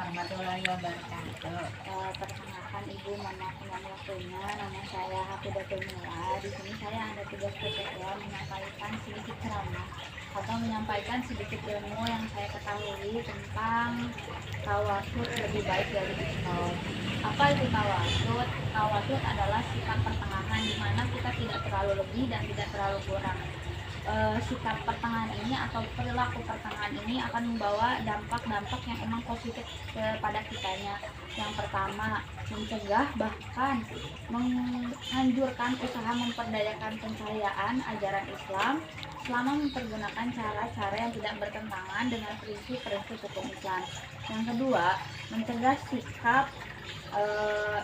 warahmatullahi wabarakatuh. Perkenalkan Ibu, mohon maaf dengan waktunya. Nama saya Hafidatul Mula. Di sini saya ada tugas spesial menyampaikan sedikit ceramah atau menyampaikan sedikit ilmu yang saya ketahui tentang tawadud lebih baik dari isyraf. Apa itu tawadud? Tawadud adalah sikap pertengahan di mana kita tidak terlalu lebih dan tidak terlalu kurang. Sikap pertengahan ini atau perilaku pertengahan ini akan membawa dampak-dampak yang emang positif kepada kitanya. Yang pertama, mencegah bahkan menganjurkan usaha memperdayakan pencahayaan ajaran Islam selama mempergunakan cara-cara yang tidak bertentangan dengan prinsip-prinsip hukum Islam. Yang kedua, mencegah sikap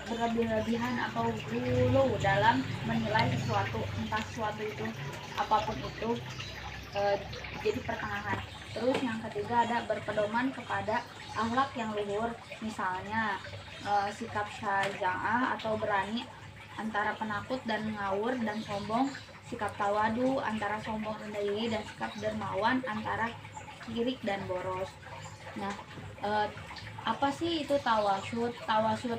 berlebih-lebihan atau gulu dalam menilai sesuatu, entah sesuatu itu apapun itu, jadi pertengahan. Terus yang ketiga ada berpedoman kepada akhlak yang luhur, misalnya sikap syaja'ah atau berani antara penakut dan ngawur dan sombong, sikap tawadu antara sombong rendah diri, dan sikap dermawan antara kirik dan boros. Nah, apa sih itu tawasyud? Tawasyud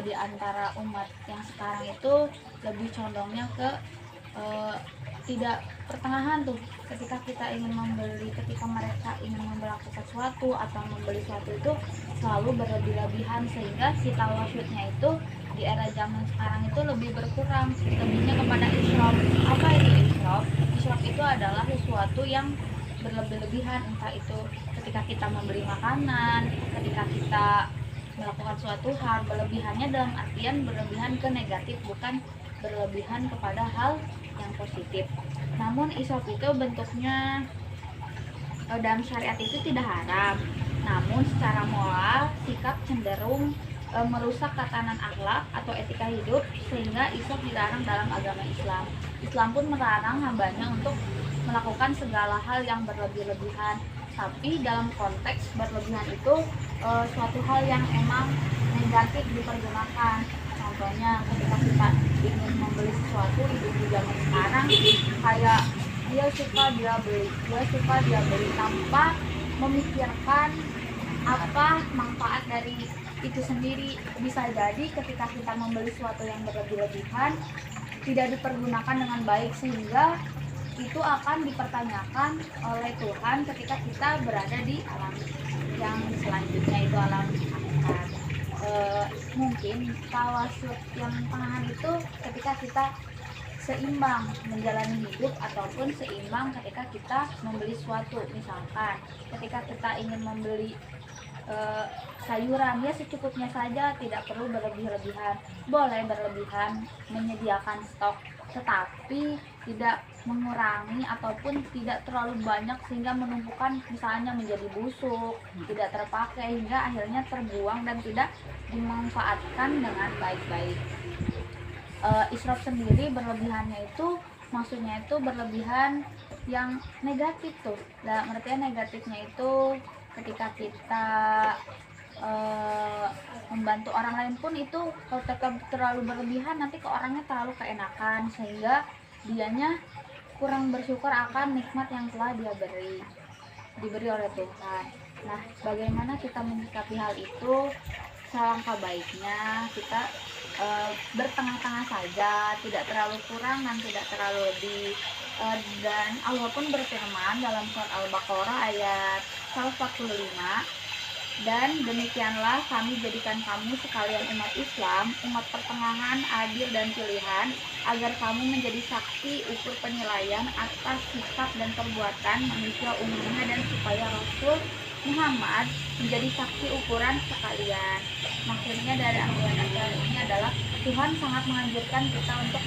di antara umat yang sekarang itu lebih condongnya ke tidak pertengahan tuh. Ketika kita ingin membeli, ketika mereka ingin melakukan sesuatu atau membeli sesuatu itu selalu berlebih-lebihan, sehingga si tawasyudnya itu di era zaman sekarang itu lebih berkurang, lebihnya kepada israf. Apa itu israf? Israf itu adalah sesuatu yang berlebih-lebihan, entah itu ketika kita membeli makanan, ketika kita melakukan suatu hal. Berlebihannya dalam artian berlebihan ke negatif, bukan berlebihan kepada hal yang positif. Namun israf itu bentuknya dalam syariat itu tidak haram, namun secara moral sikap cenderung merusak tatanan akhlak atau etika hidup, sehingga israf dilarang dalam agama Islam. Islam pun melarang hambanya untuk melakukan segala hal yang berlebih-lebihan, tapi dalam konteks berlebihan itu suatu hal yang emang negatif dipergunakan. Contohnya ketika kita ingin membeli sesuatu, di zaman sekarang kayak dia suka dia beli tanpa memikirkan apa manfaat dari itu sendiri. Bisa jadi ketika kita membeli sesuatu yang berlebih-lebihan tidak dipergunakan dengan baik, sehingga itu akan dipertanyakan oleh Tuhan ketika kita berada di alam yang selanjutnya, itu alam akhirat. Mungkin tawasyud yang tengahan itu ketika kita seimbang menjalani hidup, ataupun seimbang ketika kita membeli sesuatu. Misalkan ketika kita ingin membeli sayuran, ya secukupnya saja, tidak perlu berlebih-lebihan. Boleh berlebihan menyediakan stok, tetapi tidak mengurangi ataupun tidak terlalu banyak sehingga menumpukan, misalnya menjadi busuk, tidak terpakai, hingga akhirnya terbuang dan tidak dimanfaatkan dengan baik-baik. Israf sendiri berlebihannya itu maksudnya itu berlebihan yang negatif tuh. Dalam artian negatifnya itu ketika kita membantu orang lain pun itu kalau tetap terlalu berlebihan, nanti ke orangnya terlalu keenakan, sehingga dianya kurang bersyukur akan nikmat yang telah dia diberi oleh Tuhan. Nah, bagaimana kita menyikapi hal itu? Selangkah baiknya kita bertengah-tengah saja, tidak terlalu kurang dan tidak terlalu lebih. Dan Allah pun berfirman dalam surat Al-Baqarah ayat 145, dan demikianlah kami jadikan kamu sekalian umat Islam, umat pertengahan, adil dan pilihan, agar kamu menjadi saksi ukur penilaian atas sikap dan perbuatan manusia umumnya, dan supaya Rasul Muhammad menjadi saksi ukuran sekalian. Maksudnya dari ayat ini adalah Tuhan sangat menganjurkan kita untuk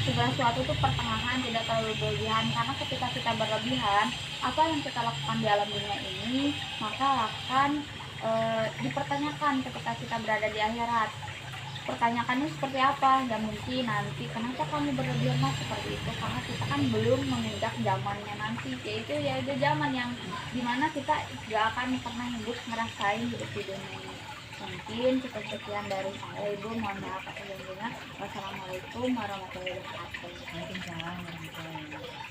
segala sesuatu itu pertengahan, tidak terlalu berlebihan, karena ketika kita berlebihan, apa yang kita lakukan di alam dunia ini maka akan dipertanyakan ketika kita berada di akhirat. Pertanyaannya seperti apa? Ya mungkin nanti, kenapa kamu berlebihan seperti itu? Karena kita kan belum menginjak zamannya nanti, yaitu zaman yang dimana kita gak akan pernah hidup ngerasain hidup di dunia ini. Mungkin cukup sekian dari saya, Ibu. Mohon maaf atas kejadiannya. Wassalamualaikum warahmatullahi wabarakatuh. Waalaikumsalam warahmatullahi wabarakatuh.